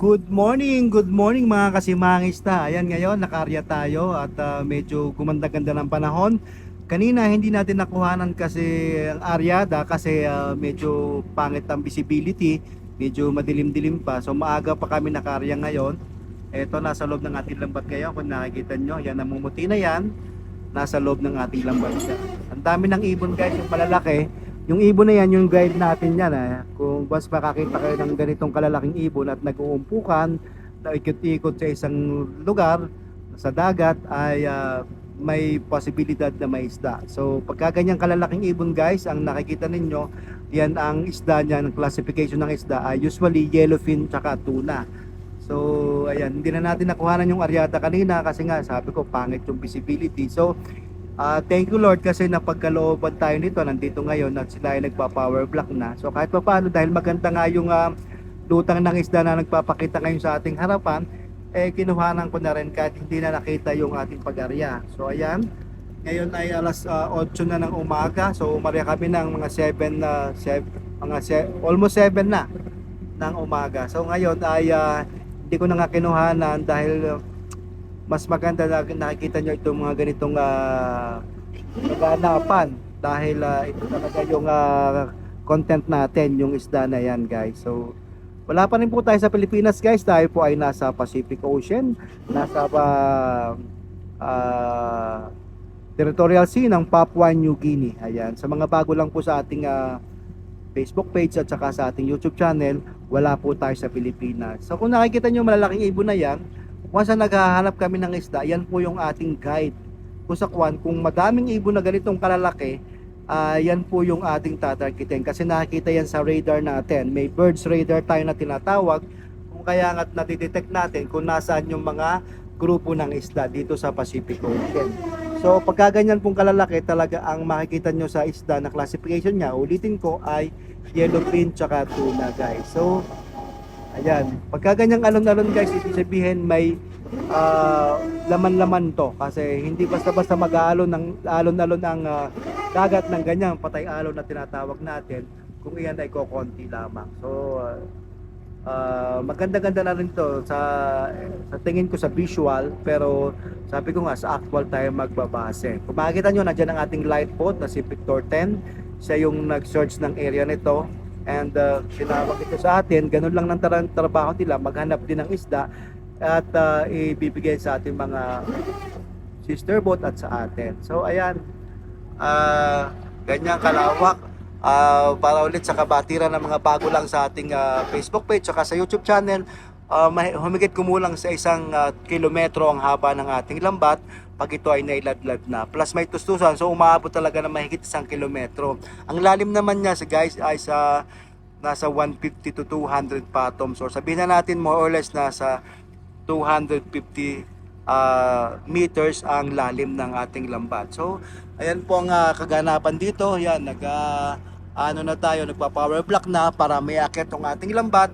Good morning mga kasimangista. Ayan ngayon, nakarya tayo at medyo gumanda-ganda ng panahon. Kanina hindi natin nakuhanan kasi ang aryada kasi medyo pangit ang visibility, medyo madilim-dilim pa. So maaga pa kami nakarya ngayon. Eto, nasa loob ng ating lambat ngayon. Kung nakikita nyo, yan, namumuti na yan. Nasa loob ng ating lambat siya. Ang dami ng ibon guys, yung malalaki. Yung ibon na yan, yung guide natin yan. Kung once makakita kayo ng ganitong kalalaking ibon at nag-uumpukan, na ikot-ikot sa isang lugar, sa dagat, ay may posibilidad na may isda. So pagka ganyang kalalaking ibon guys, ang nakikita ninyo, yan ang isda niya, ng classification ng isda ay usually yellowfin tsaka tuna. So ayan, hindi na natin nakuhanan yung aryata kanina kasi nga sabi ko pangit yung visibility. So thank you Lord kasi napagkalooban tayo nito, nandito ngayon at sila ay nagpa-power block na. So kahit pa paano, dahil maganda nga yung lutang ng isda na nagpapakita ngayon sa ating harapan, kinuhanan ko na rin kahit hindi na nakita yung ating pag-arya. So ayan, ngayon ay alas 8 na ng umaga. So umarya kami ng mga 7, almost 7 na ng umaga. So ngayon ay hindi ko na nga kinuhanan dahil mas maganda na nakikita nyo itong mga ganitong naganapan dahil ito talaga yung content natin, yung isda na yan guys. So wala pa rin po tayo sa Pilipinas guys, tayo po ay nasa Pacific Ocean, nasa territorial sea ng Papua New Guinea. Ayan, sa mga bago lang po sa ating Facebook page at saka sa ating YouTube channel, wala po tayo sa Pilipinas. So kung nakikita nyo malalaking ibon na yan, once na naghahanap kami ng isda, yan po yung ating guide. Kung sa kung madaming ibon na ganitong kalalaki, yan po yung ating tatargetin. Kasi nakikita yan sa radar natin. May birds radar tayo na tinatawag. Kung kaya nga't natidetect natin kung nasaan yung mga grupo ng isda dito sa Pacific Ocean. So pagka ganyan pong kalalaki, talaga ang makikita nyo sa isda na classification niya, ulitin ko, ay yellowfin tsaka tuna guys. So ayan, pagka ganyang alon-alon guys, ibig sabihin may laman-laman to kasi hindi basta-basta mag-aalon ng alon-alon ang dagat ng ganyang patay alon na tinatawag natin kung iyan ay kokonti lamang. So maganda-ganda na rin to sa tingin ko sa visual, pero sabi ko nga sa actual tayo magbabase. Kung makikita nyo, nandiyan ang ating light boat na si Victor 10. Siya yung nag-search ng area nito. And sinawag ito sa atin, ganun lang ng trabaho nila, maghanap din ng isda at ibibigay sa ating mga sister boat at sa atin. So ayan, ganyang kalawak, para ulit sa kabatiran ng mga bago lang sa ating Facebook page saka sa YouTube channel. Humigit kumulang sa 1 kilometro ang haba ng ating lambat pag ito ay nailadlad na, plus may tustusan, so umaabot talaga na mahigit 1 kilometro. Ang lalim naman niya guys ay nasa 150 to 200 fathoms, or sabihin na natin more or less nasa 250 meters ang lalim ng ating lambat. So ayan po ang kaganapan dito. Yan, nagpa-power block na para may akit ang ating lambat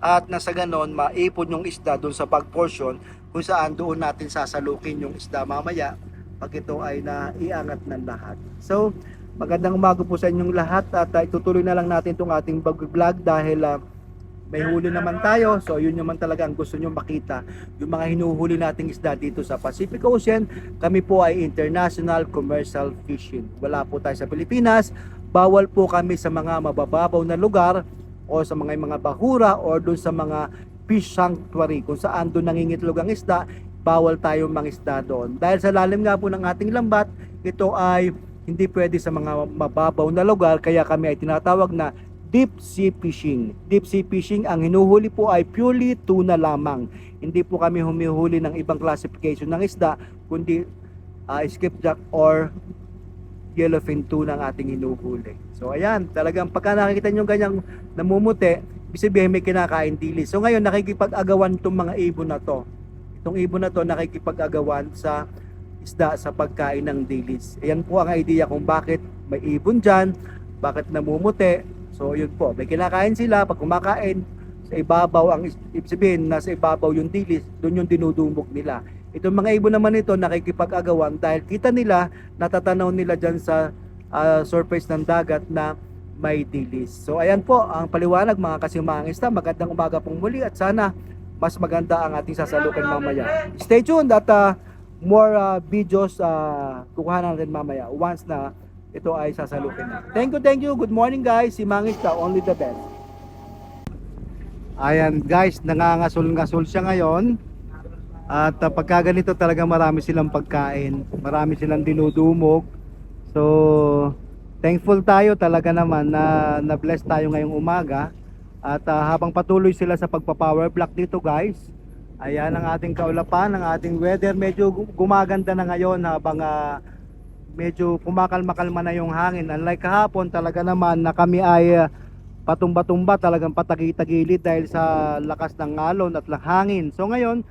at nasa ganon maipon yung isda doon sa bag portion kung saan doon natin sasalukin yung isda mamaya pag ito ay naiangat ng lahat. So magandang umaga po sa inyong lahat at itutuloy na lang natin itong ating vlog dahil may huli naman tayo. So yun naman talaga ang gusto nyo makita, yung mga hinuhuli nating isda dito sa Pacific Ocean. Kami po ay international commercial fishing. Wala po tayo sa Pilipinas, bawal po kami sa mga mabababaw na lugar o sa mga bahura o doon sa mga fish sanctuary kung saan doon nangingitlog ang isda. Bawal tayong mangisda doon dahil sa lalim nga po ng ating lambat, ito ay hindi pwede sa mga mababaw na lugar, kaya kami ay tinatawag na deep sea fishing. Deep sea fishing, ang hinuhuli po ay purely tuna lamang. Hindi po kami humihuli ng ibang classification ng isda, kundi skipjack or yellowfin tuna ang ating hinuhuli. So ayan, talagang pagka nakikita nyo ganyang namumuti, ibig sabihin may kinakain dilis. So ngayon nakikipag-agawan itong mga ibon na to. Itong ibon na to nakikipag-agawan sa isda sa pagkain ng dilis. Ayan po ang idea kung bakit may ibon dyan, bakit namumuti. So yun po, may kinakain sila. Pag kumakain, sa ibabaw, ang ibig sabihin, nasa ibabaw yung dilis, doon yung dinudumog nila. Itong mga ibon naman ito nakikipag-agawan dahil kita nila, natatanaw nila dyan sa surface ng dagat na may dilis. So ayan po ang paliwanag mga kasimangista. Magandang umaga pong muli at sana mas maganda ang ating sasalukin mamaya. Stay tuned at more videos kukuha natin mamaya once na ito ay sasalukin na. Thank you. Good morning guys. Si Mangis ka, only the best. Ayan guys, nangangasol-ngasol siya ngayon. At pagka ganito talaga marami silang pagkain, marami silang dinudumog. So, thankful tayo talaga naman na na-bless tayo ngayong umaga. At habang patuloy sila sa pagpa-power block dito guys, ayan ang ating kaulapan, ang ating weather. Medyo gumaganda na ngayon habang medyo kumakalma-kalma na yung hangin. Unlike kahapon talaga naman na kami ay patumba-tumba, talagang patagi-tagilid dahil sa lakas ng alon at hangin. So ngayon,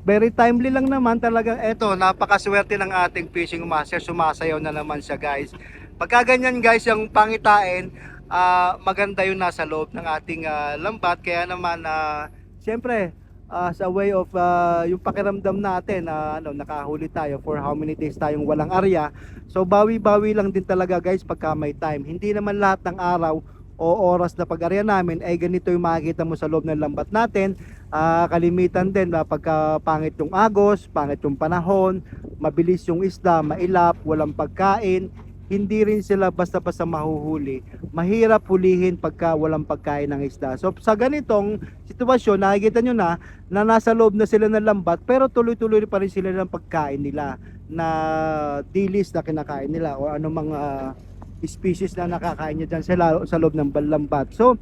very timely lang naman talaga. Eto, napakaswerte ng ating fishing master, sumasayaw na naman siya guys. Pagka ganyan guys, yung pangitain, maganda yung nasa loob ng ating lambat. Kaya naman, siyempre, sa way of yung pakiramdam natin na nakahuli tayo for how many days tayong walang arya. So bawi-bawi lang din talaga guys pagka may time. Hindi naman lahat ng araw o oras na pag-arya namin ay ganito yung makikita mo sa loob ng lambat natin. Kalimitan din pagka pangit yung agos, pangit yung panahon, mabilis yung isda, mailap, walang pagkain, hindi rin sila basta-basta mahuhuli. Mahirap hulihin pagka walang pagkain ng isda. So sa ganitong sitwasyon, nakikita nyo na nasa loob na sila ng lambat pero tuloy-tuloy pa rin sila ng pagkain nila na dilis na kinakain nila o anumang species na nakakain niya dyan sa loob ng lambat. So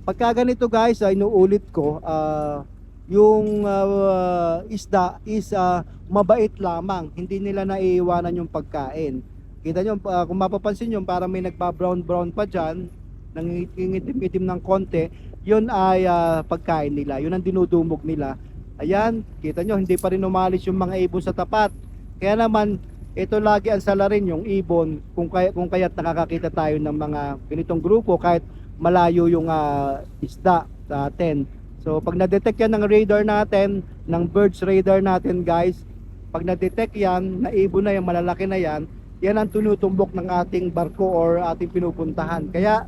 pagka ganito guys, inuulit ko, yung isda is mabait lamang, hindi nila naiiwanan yung pagkain. Kita nyo, kung mapapansin nyo, para may nagpa-brown pa dyan, nangingitim-itim ng konti, yun ay pagkain nila, yun ang dinudumog nila. Ayan, kita nyo, hindi pa rin umalis yung mga ibon sa tapat. Kaya naman, ito lagi ang salarin yung ibon, kung kaya't nakakakita tayo ng mga ganitong grupo, kahit malayo yung isda sa atin. So pag na-detect yan ng radar natin, ng birds radar natin guys, pag na-detect yan, na ibon na yan, malalaki na yan, yan ang tinutumbok ng ating barko or ating pinupuntahan. Kaya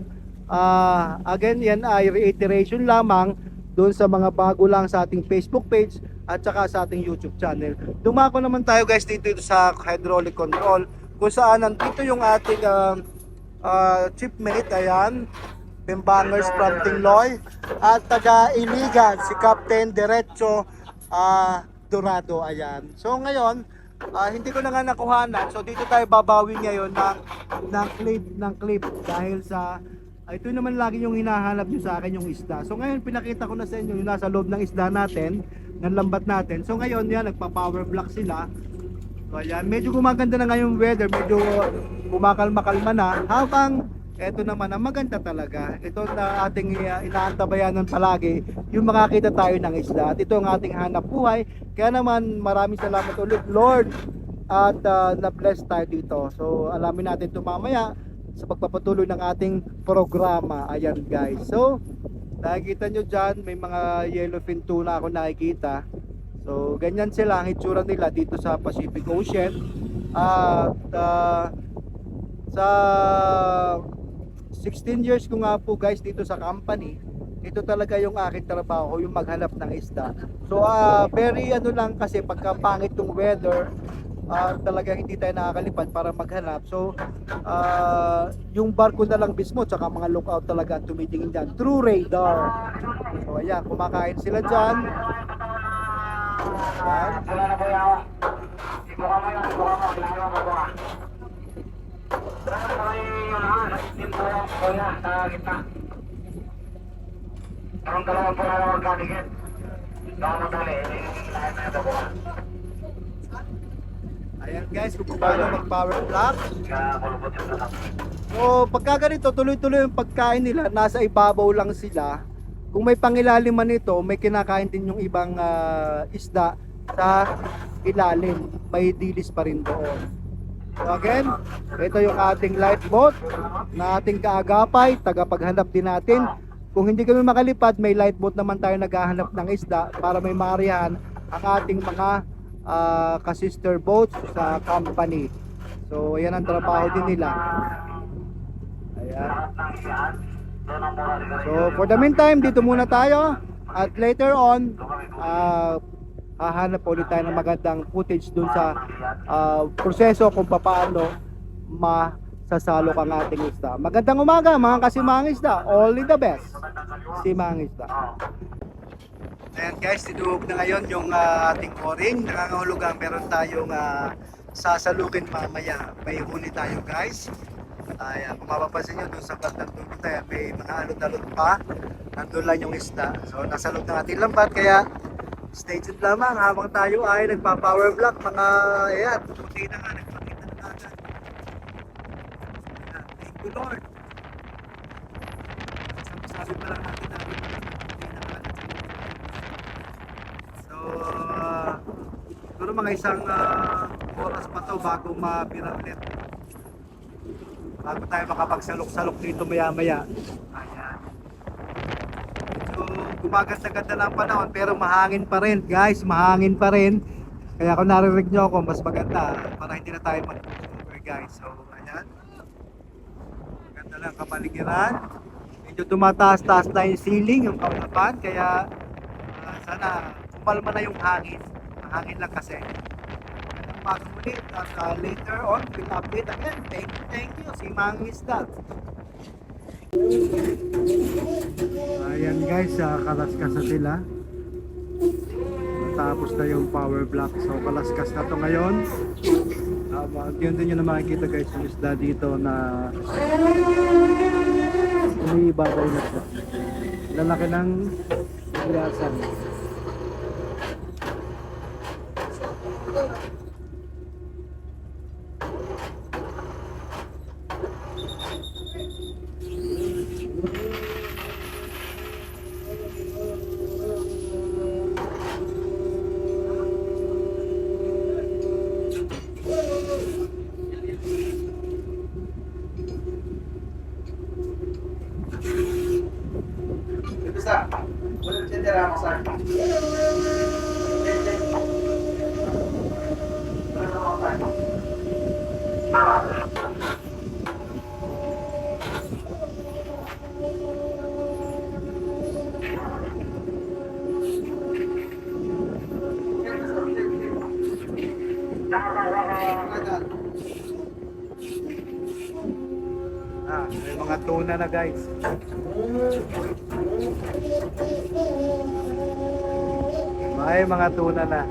again, yan ay reiteration lamang doon sa mga bago lang sa ating Facebook page at saka sa ating YouTube channel. Dumako naman tayo guys dito sa hydraulic control kung saan nandito yung ating chipmate, ayan, Bembangers from Tingloy, at taga Iligan si Captain Derecho Dorado, ayan. So ngayon, hindi ko na nga nakuhanan, so dito tayo babawi ngayon ng clip dahil sa ito naman lagi yung hinahanap nyo sa akin, yung isda. So ngayon pinakita ko na sa inyo yung nasa loob ng isda natin, ng lambat natin. So ngayon yan, nagpa-power block sila. So ayan, medyo gumaganda na ngayong weather, medyo kumakalma-kalma na, habang eto naman ang maganda talaga. Ito na ating inaantabayanan palagi, yung makakita tayo ng isda. At ito ang ating hanap buhay. Kaya naman maraming salamat ulit Lord at na-bless tayo dito. So alamin natin ito mamaya sa pagpapatuloy ng ating programa. Ayan guys. So nakikita nyo dyan, may mga yellowfin tuna ako nakikita. So ganyan sila ang itsura nila dito sa Pacific Ocean. At sa 16 years ko nga po guys dito sa company, ito talaga yung aking trabaho, yung maghanap ng isda. So very lang kasi pagka pangit yung weather, talaga hindi tayo nakakalipad para maghanap. So yung barko na lang mismo tsaka mga lookout talaga ang tumitingin dyan through radar. So ayan, kumakain sila dyan. Ayan. Ayan guys, kung paano mag-power block. So pagka ganito, tuloy-tuloy yung pagkain nila, nasa ibabaw lang sila. Kung may pangilalim man ito, may kinakain din yung ibang isda sa ilalim. May dilis pa rin doon. So again, ito yung ating lifeboat na ating kaagapay, tagapaghanap din natin. Kung hindi kami makalipad, may lifeboat naman tayo naghahanap ng isda para may maarihan ang ating mga ka-sister boats sa company. So yan ang trabaho din nila. Ayan. So for the meantime, dito muna tayo. At later on, hahanap ulit tayo ng magandang footage dun sa proseso kung paano masasalok ang ating isda. Magandang umaga mga kasimangisda. Only the best. Simangisda. Ayan guys, tinuhog na ngayon yung ating o-ring. Nangangahulugan, meron tayong sasalukin mamaya. May huli tayo guys. Ayan, kung mapapansin nyo doon sa bandang dulo tayo, may mga alot-alot pa. Nandun lang yung isda. So nasa loob ng ating lambat, kaya stay tuned lamang habang tayo ay nagpa-power block. Mga, ayan, puti na nga, nagpakita na agad. Ayan, thank you Lord. Sabi pa lang natin natin. So, siguro mga isang oras pa to bago mapira ulit. Bago tayo makapagsalok-salok dito maya-maya. Ayan. So, gumaganda-ganda na ang panahon pero mahangin pa rin guys, mahangin pa rin. Kaya kung narinig nyo ako, mas maganda para hindi na tayo mag-over guys. So, ayan. Maganda lang kapaligiran. Medyo tumataas-taas na yung ceiling, yung kaulapan. Kaya sana kumalma na yung hangin. Mahangin lang kasi. Ulit at later on we'll update again. Thank you. Si Mangisda. Ayan guys, kalaskas na sila. Tapos na yung power block. So kalaskas na to ngayon. Yun din yung makikita guys yung isda dito na umiibabay na siya. Lalaki ng ilasan. May mga tuna na guys. May mga tuna na.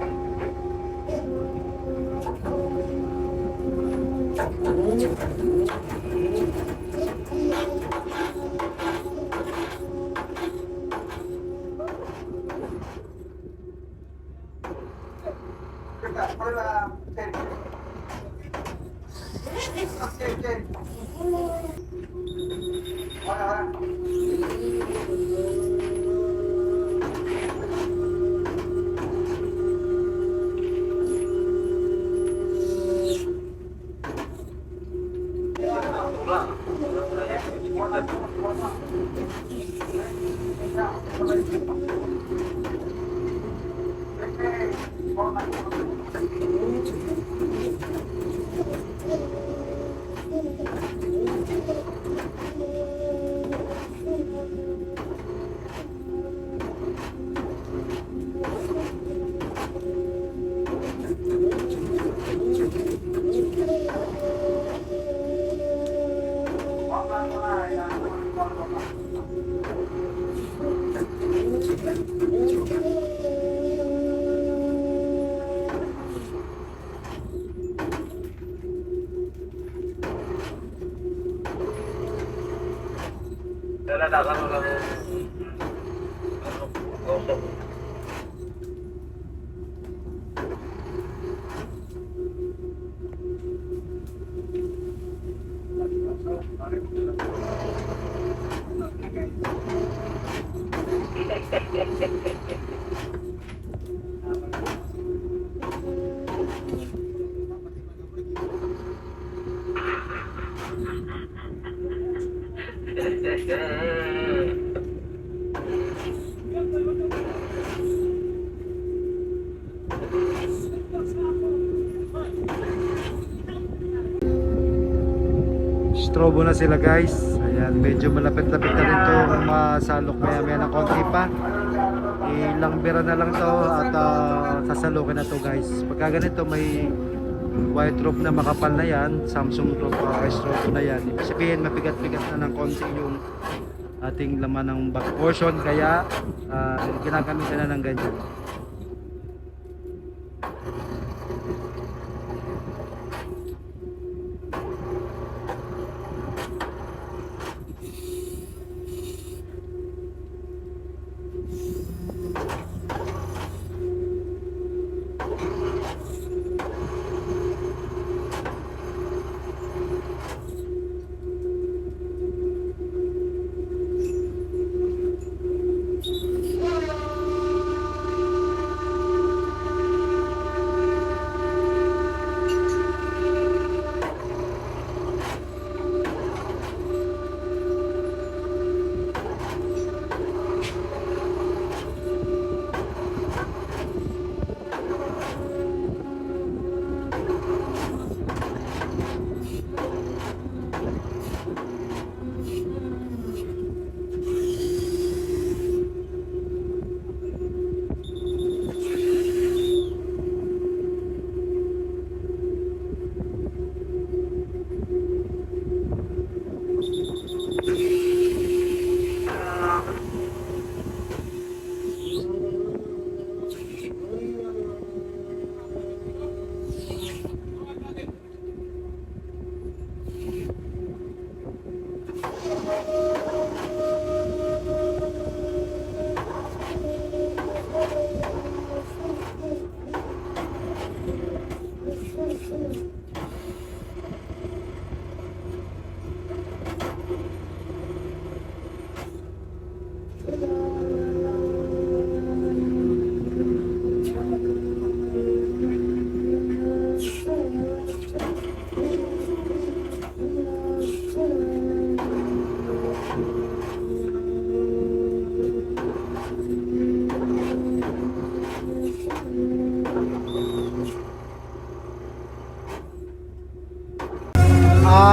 Strobo na sila guys. Ayan, medyo malapit-lapit na rin itong masalok maya-maya ng konti pa. Ilang bira na lang to at sasalukin na to guys. Pagka ganito may white rope na makapal na yan, Samsung rope, S-rope na yan. Ibig sabihin mabigat-bigat na ng konti yung ating laman ng back portion, kaya ginagamitan na ng ganyan.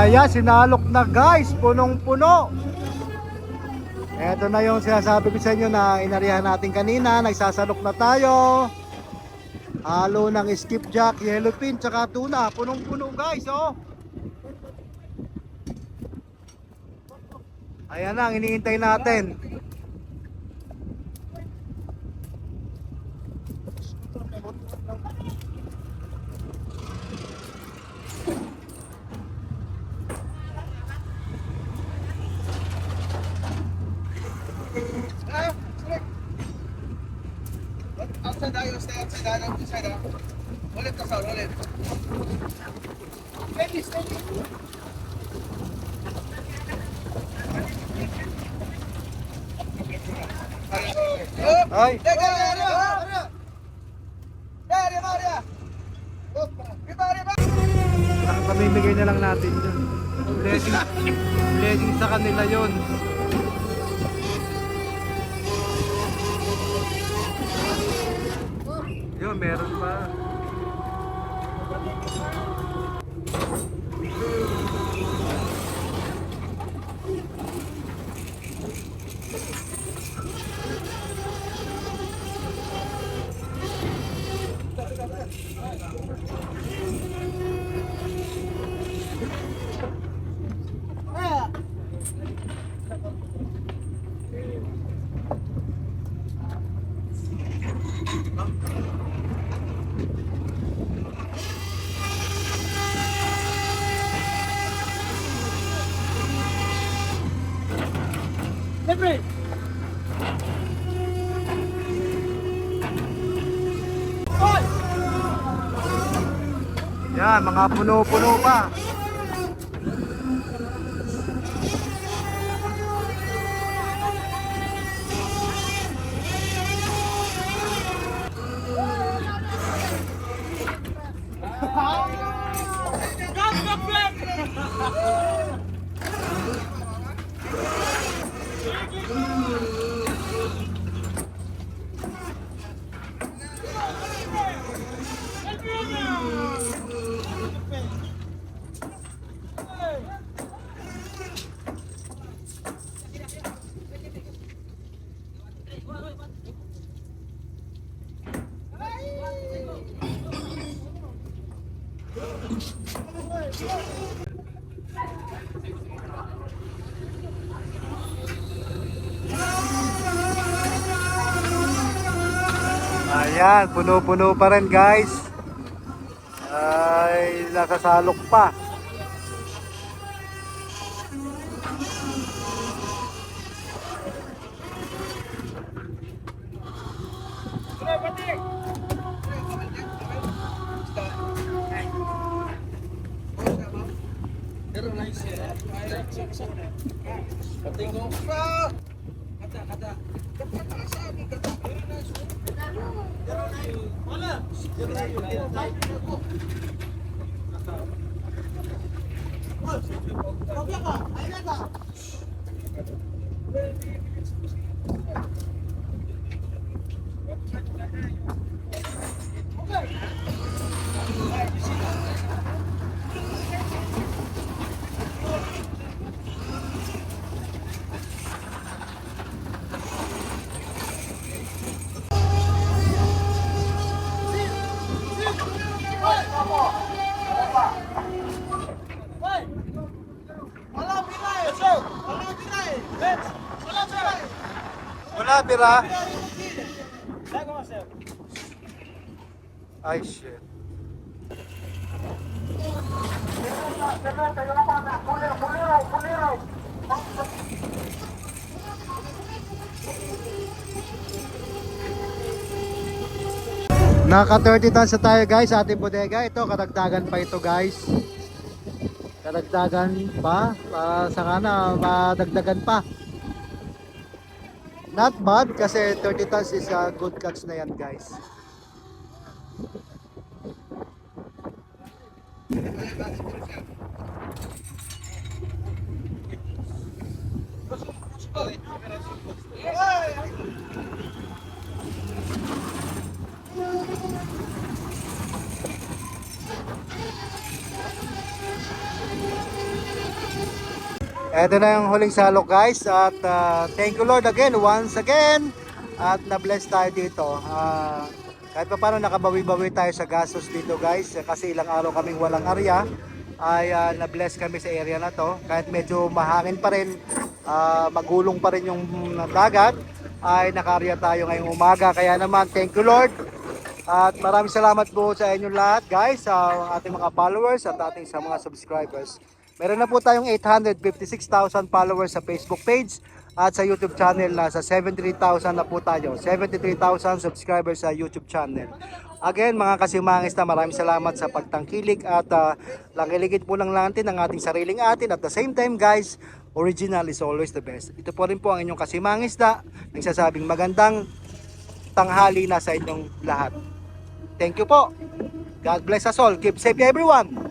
Ayan, sinalok na guys, punong-puno. Ito na yung sinasabi ko sa inyo na inarihan natin kanina. Nagsasalok na tayo. Halo ng skipjack, yellowfin, tsaka tuna. Punong-puno guys, oh. Ayan na, iniintay natin. Stay outside, inside. Hold it, Kasal, hold it. Steady, steady. Ay, pamimigay na lang natin yun. Blessing sa kanila yun. Yun, meron pa. Libre! Yan, mga puno-puno pa. Ayan, puno-puno pa rin guys. Ay, nasasalok pa. Wala, bira. Ay, shit. Naka 30 tons na tayo guys sa ating bodega. Ito, kadagdagan pa ito guys. Kadagdagan pa. Saka na, madagdagan pa. Not bad kasi 30 tons is a good catch na yan guys. Ito na yung huling salok guys at thank you Lord again once again at na-bless tayo dito. Kahit pa paano nakabawi-bawi tayo sa gastos dito guys kasi ilang araw kaming walang area ay na-bless kami sa area na to. Kahit medyo mahangin pa rin, magulong pa rin yung dagat ay naka-area tayo ngayong umaga. Kaya naman thank you Lord at maraming salamat po sa inyong lahat guys, sa ating mga followers at ating sa mga subscribers. Meron na po tayong 856,000 followers sa Facebook page at sa YouTube channel na sa 73,000 na po tayo. 73,000 subscribers sa YouTube channel. Again mga kasimangis na maraming salamat sa pagtangkilik at langkiligid po lang natin ang ating sariling atin. At the same time guys, original is always the best. Ito po rin po ang inyong kasimangis na nagsasabing magandang tanghali na sa inyong lahat. Thank you po. God bless us all. Keep safe everyone.